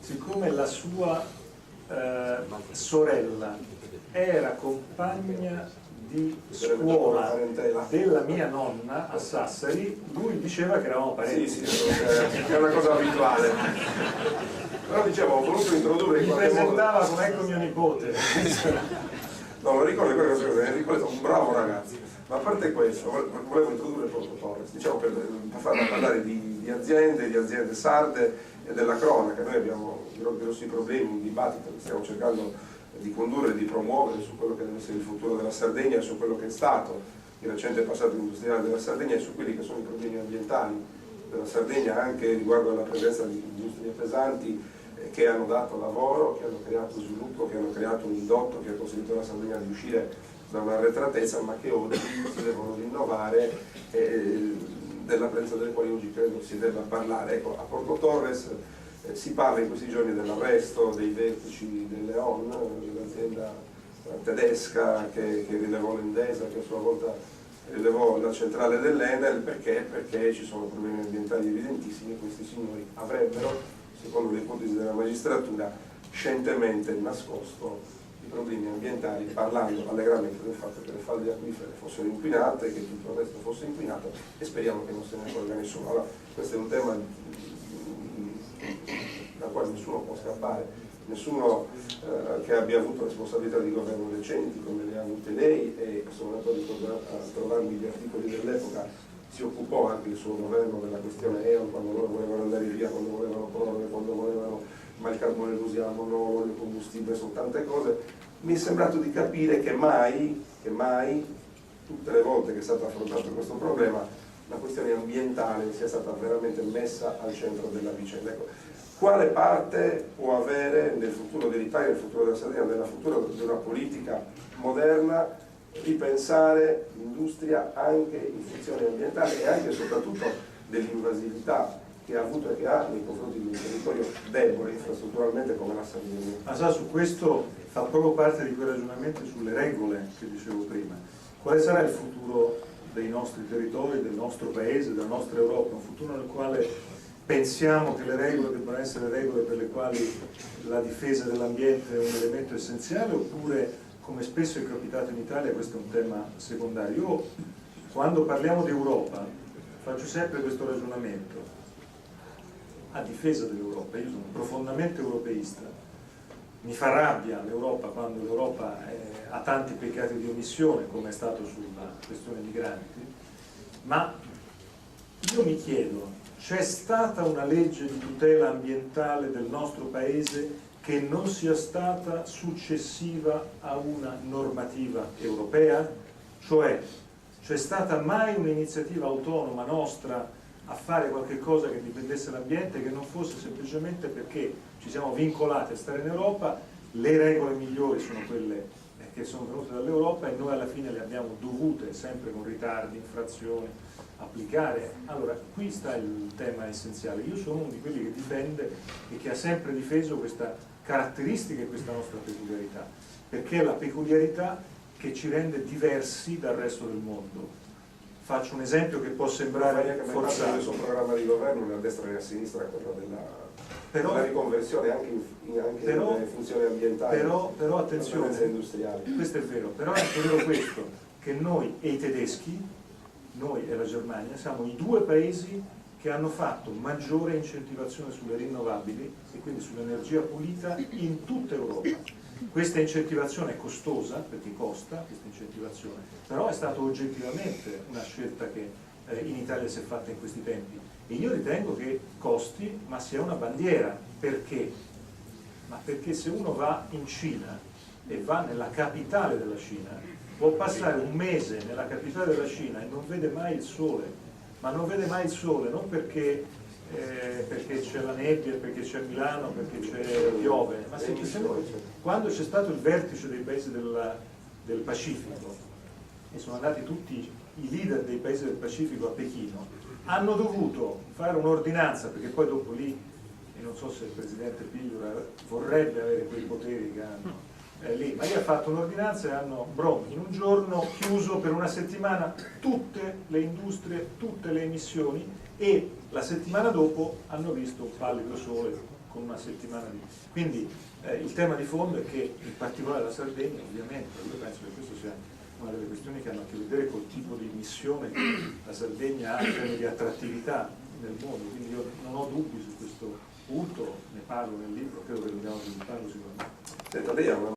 siccome la sua sorella era compagna di scuola della mia nonna a Sassari, lui diceva che eravamo parenti. Sì, è una cosa abituale. Però dicevo, ho voluto introdurre in mi qualche presentava modo... come ecco mio nipote. No, lo ricordo quelle cose, Enrico è un bravo ragazzo. Ma a parte questo, volevo introdurre proprio Torres, diciamo per farla parlare di aziende sarde e della cronaca. Noi abbiamo grossi problemi, un dibattito che stiamo cercando di condurre e di promuovere su quello che deve essere il futuro della Sardegna e su quello che è stato il recente passato industriale della Sardegna e su quelli che sono i problemi ambientali della Sardegna, anche riguardo alla presenza di industrie pesanti che hanno dato lavoro, che hanno creato sviluppo, che hanno creato un indotto che ha consentito alla Sardegna di uscire da un'arretratezza, ma che oggi si devono rinnovare, della presenza delle quali oggi credo si debba parlare. Ecco, a Porto Torres si parla in questi giorni dell'arresto dei vertici dell'E.ON, l'azienda tedesca che rilevò l'Endesa, che a sua volta rilevò la centrale dell'Enel, perché ci sono problemi ambientali evidentissimi e questi signori avrebbero, secondo le ipotesi della magistratura, scientemente nascosto i problemi ambientali, parlando allegramente del fatto che le falde acquifere fossero inquinate, che tutto il resto fosse inquinato, e speriamo che non se ne accorga nessuno. Allora, questo è un tema dal quale nessuno può scappare, nessuno che abbia avuto responsabilità di governo recenti come le ha avute lei, e sono andato a trovarmi gli articoli dell'epoca. Si occupò anche il suo governo della questione E.ON quando loro volevano andare via, quando volevano proroghe, quando volevano, ma il carbone lo usiamo, no, l'olio combustibile, sono tante cose. Mi è sembrato di capire che mai, tutte le volte che è stato affrontato questo problema, la questione ambientale sia stata veramente messa al centro della vicenda. Ecco, quale parte può avere nel futuro dell'Italia, nel futuro della Sardegna, nel futuro di una politica moderna, ripensare l'industria anche in funzione ambientale e anche e soprattutto dell'invasività che ha avuto e che ha nei confronti di un territorio debole infrastrutturalmente come la Sardegna? Ma sa, su questo fa proprio parte di quel ragionamento sulle regole che dicevo prima. Quale sarà il futuro dei nostri territori, del nostro paese, della nostra Europa? Un futuro nel quale pensiamo che le regole debbano essere regole per le quali la difesa dell'ambiente è un elemento essenziale, oppure, come spesso è capitato in Italia, questo è un tema secondario? Io, quando parliamo di Europa, faccio sempre questo ragionamento a difesa dell'Europa. Io sono profondamente europeista. Mi fa rabbia l'Europa quando l'Europa ha tanti peccati di omissione, come è stato sulla questione migranti, ma io mi chiedo, c'è stata una legge di tutela ambientale del nostro paese che non sia stata successiva a una normativa europea? Cioè, c'è stata mai un'iniziativa autonoma nostra a fare qualche cosa che dipendesse dall'ambiente, che non fosse semplicemente perché ci siamo vincolati a stare in Europa, le regole migliori sono quelle che sono venute dall'Europa e noi alla fine le abbiamo dovute, sempre con ritardi, infrazioni, applicare? Allora, qui sta il tema essenziale. Io sono uno di quelli che difende e che ha sempre difeso questa caratteristica e questa nostra peculiarità, perché è la peculiarità che ci rende diversi dal resto del mondo. Faccio un esempio che può sembrare forzato. Il suo programma di governo né a destra né a sinistra, quello della riconversione anche nelle funzioni ambientali, però attenzione, industriali. Questo è vero, però è anche vero questo, che noi e i tedeschi, noi e la Germania, siamo i due paesi che hanno fatto maggiore incentivazione sulle rinnovabili e quindi sull'energia pulita in tutta Europa. Questa incentivazione è costosa, perché costa questa incentivazione, però è stata oggettivamente una scelta che in Italia si è fatta in questi tempi, e io ritengo che costi, ma sia una bandiera. Perché? Ma perché se uno va in Cina e va nella capitale della Cina, può passare un mese nella capitale della Cina e non vede mai il sole, ma non vede mai il sole non perché c'è la nebbia, perché c'è Milano, perché piove, ma semplicemente quando c'è stato il vertice dei paesi del Pacifico e sono andati tutti i leader dei paesi del Pacifico a Pechino, hanno dovuto fare un'ordinanza, perché poi dopo lì, e non so se il presidente Pigliura vorrebbe avere quei poteri che hanno lì, ma lì ha fatto un'ordinanza e hanno in un giorno chiuso per una settimana tutte le industrie, tutte le emissioni, e la settimana dopo hanno visto un pallido sole con una settimana di... Quindi il tema di fondo è che in particolare la Sardegna, ovviamente, io penso che questo sia una delle questioni che hanno a che vedere col tipo di missione che la Sardegna ha in termini di attrattività nel mondo, quindi io non ho dubbi su questo punto, ne parlo nel libro, credo che dobbiamo svilupparlo sicuramente. Senta, lei ha una